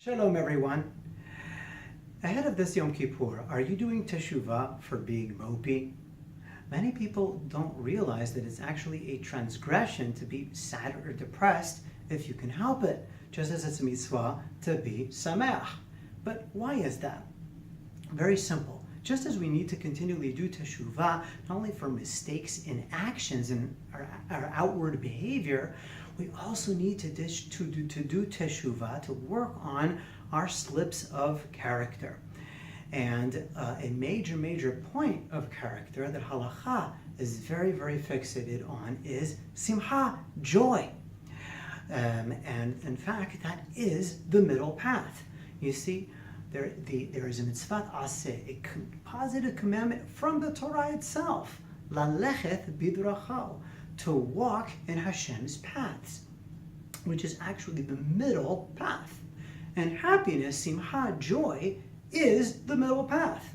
Shalom everyone. Ahead of this Yom Kippur, are you doing teshuvah for being mopey? Many people don't realize that it's actually a transgression to be sad or depressed if you can help it, just as it's a mitzvah to be sameach. But why is that? Very simple. Just as we need to continually do teshuvah, not only for mistakes in actions and our outward behavior, we also need to do teshuvah, to work on our slips of character. And a major point of character that halacha is very fixated on is simcha, joy. And in fact, that is the middle path. You see, there is a mitzvah aseh, a positive commandment from the Torah itself, lalecheth bidrachav, to walk in Hashem's paths, which is actually the middle path. And happiness, simcha, joy, is the middle path.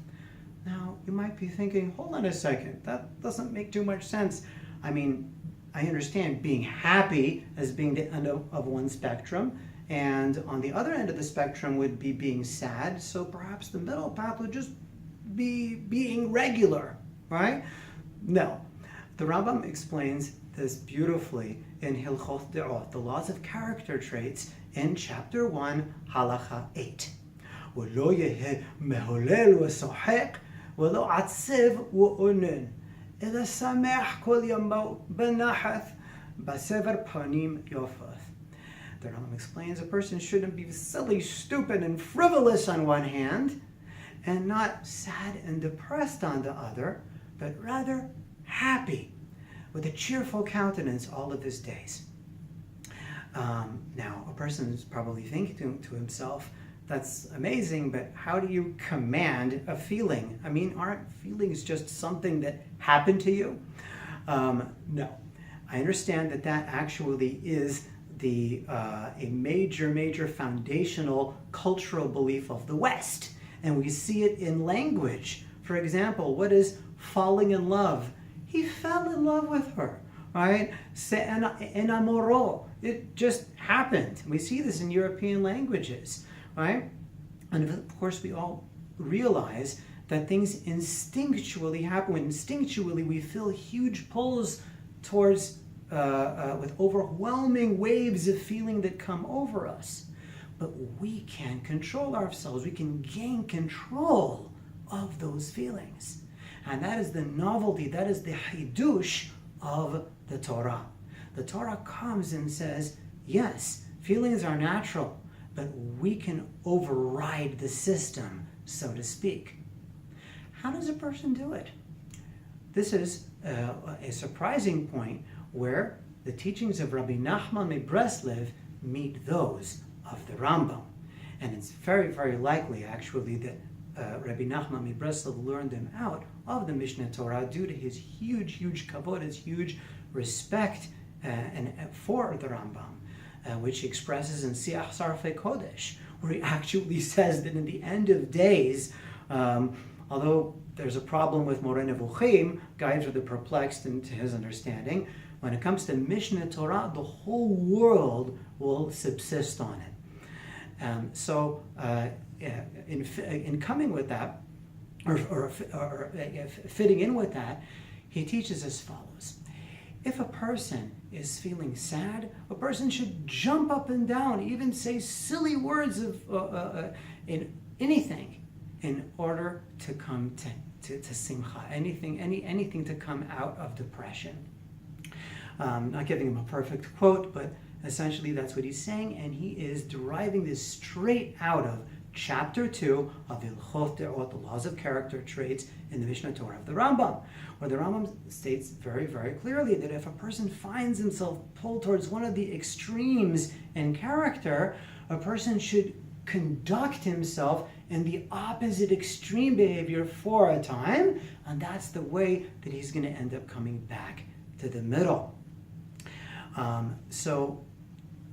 Now, you might be thinking, hold on a second, that doesn't make too much sense. I mean, I understand being happy as being the end of one spectrum, and on the other end of the spectrum would be being sad, so perhaps the middle path would just be being regular, right? No. The Rambam explains this beautifully in Hilchot De'ot, the laws of character traits, in chapter 1, halacha 8. وَلَوْ يَهِ مَهُلَّل وَصَحِقْ وَلَوْ عَتْسِب وَأُنُن إِذَا سَمَحْ كُلْ يَمَوْ بَنَحَث بَسَفَرْ پَنِيم يَوْفَث. The Rambam explains a person shouldn't be silly, stupid, and frivolous on one hand, and not sad and depressed on the other, but rather happy, with a cheerful countenance all of his days. Now, a person is probably thinking to himself, that's amazing, but how do you command a feeling? I mean, aren't feelings just something that happened to you? No. I understand that actually is a major foundational cultural belief of the West. And we see it in language. For example, what is falling in love? He fell in love with her, right? Se enamoró. It just happened. We see this in European languages, right? And of course, we all realize that things instinctually happen. When instinctually we feel huge pulls towards, with overwhelming waves of feeling that come over us. But we can control ourselves. We can gain control of those feelings. And that is the novelty, that is the hidush of the Torah. The Torah comes and says, yes, feelings are natural, but we can override the system, so to speak. How does a person do it? This is a surprising point where the teachings of Rabbi Nachman Breslev meet those of the Rambam. And it's very likely, actually, that Rabbi Nachman Breslev learned them out of the Mishneh Torah due to his huge kavod, his huge respect and for the Rambam, which he expresses in Siach Sarfei Kodesh, where he actually says that in the end of days, although there's a problem with Moreh Nevuchim, guides with the perplexed into his understanding, when it comes to Mishneh Torah, the whole world will subsist on it. So in coming with that, or fitting in with that, he teaches as follows. If a person is feeling sad, a person should jump up and down, even say silly words in anything, in order to come to simcha, anything to come out of depression. Not giving him a perfect quote, but essentially that's what he's saying, and he is deriving this straight out of chapter 2 of Hilchot De'ot, the laws of character traits in the Mishneh Torah of the Rambam, where the Rambam states very clearly that if a person finds himself pulled towards one of the extremes in character, a person should conduct himself in the opposite extreme behavior for a time, and that's the way that he's going to end up coming back to the middle. So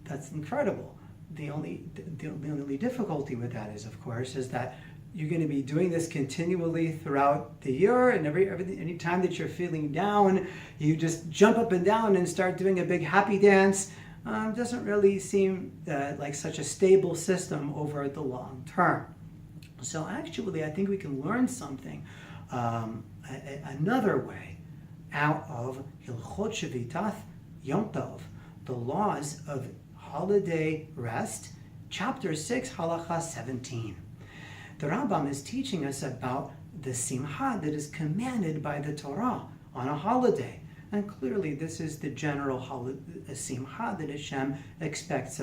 that's incredible. The only difficulty with that is, of course, is that you're going to be doing this continually throughout the year, and any time that you're feeling down, you just jump up and down and start doing a big happy dance. doesn't really seem like such a stable system over the long term. So actually, I think we can learn something, another way, out of Hilchot Shevitat Yom Tov, the laws of holiday rest, chapter 6, halacha 17. The Rambam is teaching us about the simcha that is commanded by the Torah on a holiday. And clearly this is the general simcha that Hashem expects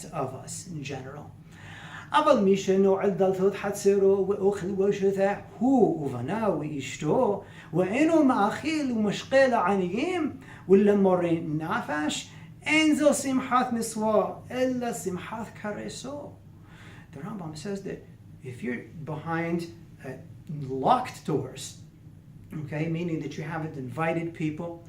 of us in general. אבל מי שנועל דלתות חצרו ואוכל ושותה הוא ובניו ואשתו ואינו מאכיל ומשקה לעניים ולמורי נפש אין זו שמחת מסווה אלא שמחת קרסו. The Rambam says that if you're behind locked doors, okay, meaning that you haven't invited people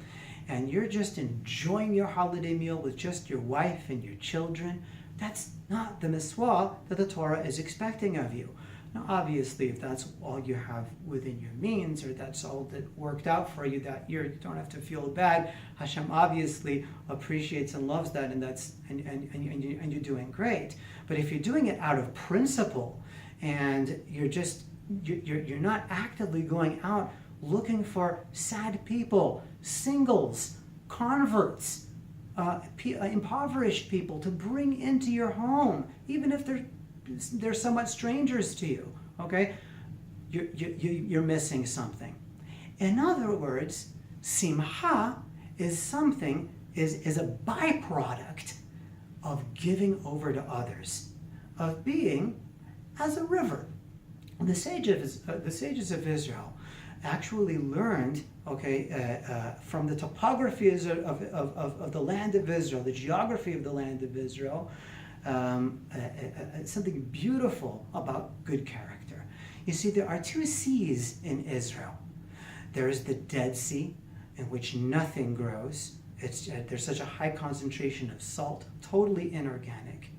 and you're just enjoying your holiday meal with just your wife and your children, that's not the miswah that the Torah is expecting of you. Now, obviously, if that's all you have within your means, or that's all that worked out for you that year, you don't have to feel bad. Hashem obviously appreciates and loves that, and you're doing great. But if you're doing it out of principle, and you're not actively going out looking for sad people, singles, converts, impoverished people to bring into your home, even if they're somewhat strangers to you, okay? You're missing something. In other words, simcha is a byproduct of giving over to others, of being as a river. The sages of Israel actually learned, from the topography of the land of Israel, the geography of the land of Israel, something beautiful about good character. You see, there are two seas in Israel. There is the Dead Sea, in which nothing grows. There's such a high concentration of salt, totally inorganic.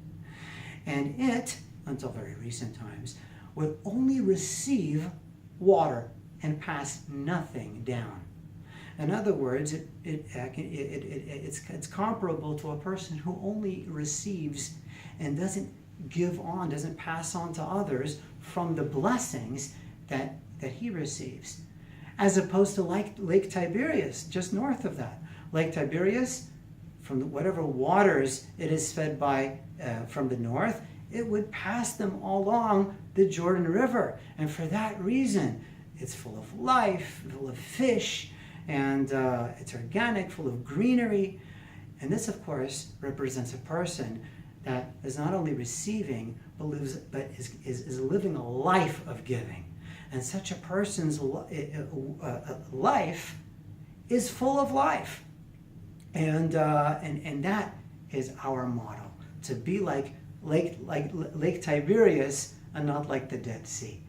And it, until very recent times, would only receive water and pass nothing down. In other words, it's comparable to a person who only receives and doesn't give on, doesn't pass on to others from the blessings that he receives. As opposed to Lake Tiberias, just north of that. Lake Tiberias, from whatever waters it is fed by from the north, it would pass them all along the Jordan River. And for that reason, it's full of life, full of fish, and it's organic, full of greenery. And this, of course, represents a person that is not only receiving, but is living a life of giving. And such a person's life is full of life. And that is our model, to be like Lake Tiberias and not like the Dead Sea.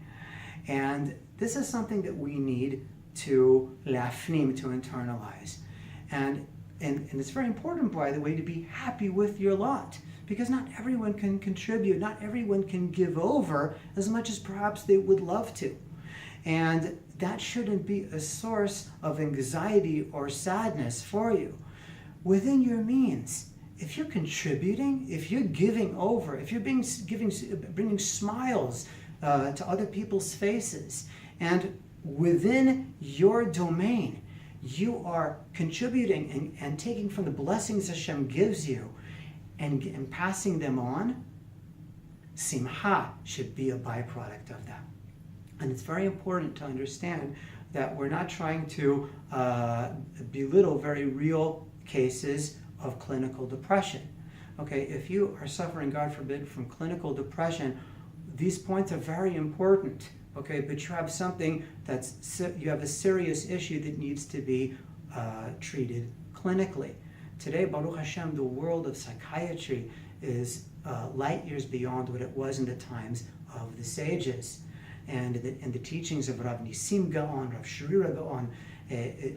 And this is something that we need to lafnim, to internalize. And it's very important, by the way, to be happy with your lot, because not everyone can contribute, not everyone can give over as much as perhaps they would love to. And that shouldn't be a source of anxiety or sadness for you. Within your means, if you're contributing, if you're giving over, if you're bringing smiles to other people's faces, and within your domain, you are contributing and taking from the blessings Hashem gives you and passing them on, simcha should be a byproduct of that. And it's very important to understand that we're not trying to belittle very real cases of clinical depression. Okay, if you are suffering, God forbid, from clinical depression, these points are very important. Okay, but you have something you have a serious issue that needs to be treated clinically. Today, Baruch Hashem, the world of psychiatry is light years beyond what it was in the times of the sages. And the teachings of Rav Nisim Gaon, Rav Shrira Gaon,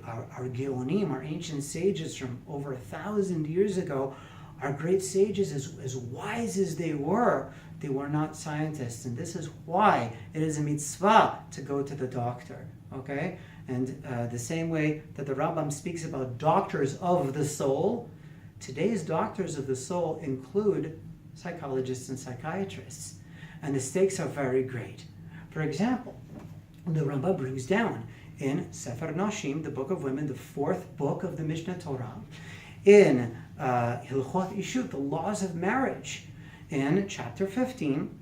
our Geonim, our ancient sages from over 1,000 years ago, our great sages, as wise as they were not scientists. And this is why it is a mitzvah to go to the doctor, okay? And the same way that the Rambam speaks about doctors of the soul, Today's doctors of the soul include psychologists and psychiatrists, and the stakes are very great. For example, the Rambam brings down in Sefer Nashim, the Book of Women, the 4th book of the Mishnah Torah, in Hilchot Ishut, the laws of marriage, in chapter 15,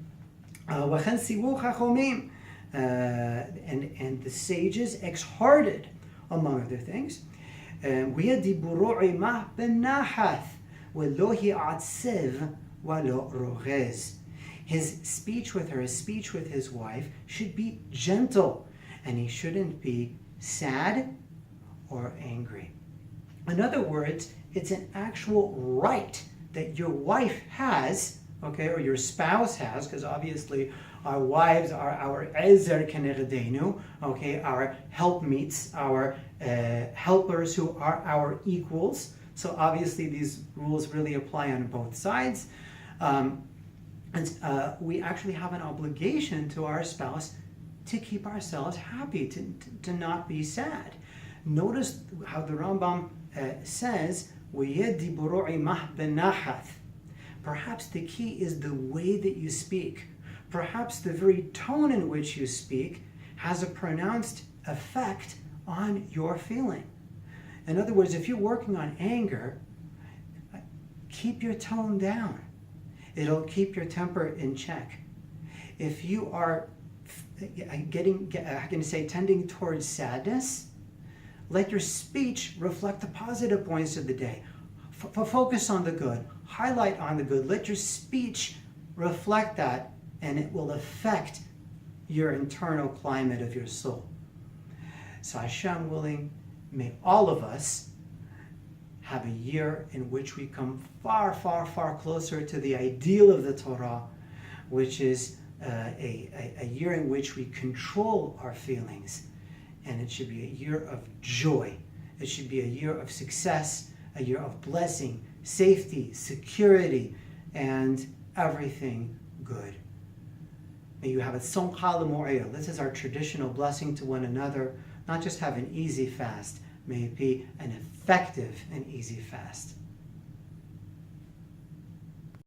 Wachen Sivu Chachomim, and the sages exhorted, among other things, his speech with her, his speech with his wife, should be gentle, and he shouldn't be sad or angry. In other words, it's an actual right that your wife has, okay, or your spouse has, because obviously our wives are our ezer keneredenu, okay, our helpmeets, our helpers who are our equals. So obviously these rules really apply on both sides. And we actually have an obligation to our spouse to keep ourselves happy, to not be sad. Notice how the Rambam says, perhaps the key is the way that you speak. Perhaps the very tone in which you speak has a pronounced effect on your feeling. In other words, if you're working on anger, keep your tone down. It'll keep your temper in check. If you are tending towards sadness, let your speech reflect the positive points of the day. Focus on the good. Highlight on the good. Let your speech reflect that, and it will affect your internal climate of your soul. So Hashem willing, may all of us have a year in which we come far, far, far closer to the ideal of the Torah, which is a year in which we control our feelings. And it should be a year of joy. It should be a year of success, a year of blessing, safety, security, and everything good. May you have a Somcha L'Mo'el. This is our traditional blessing to one another. Not just have an easy fast. May it be an effective and easy fast.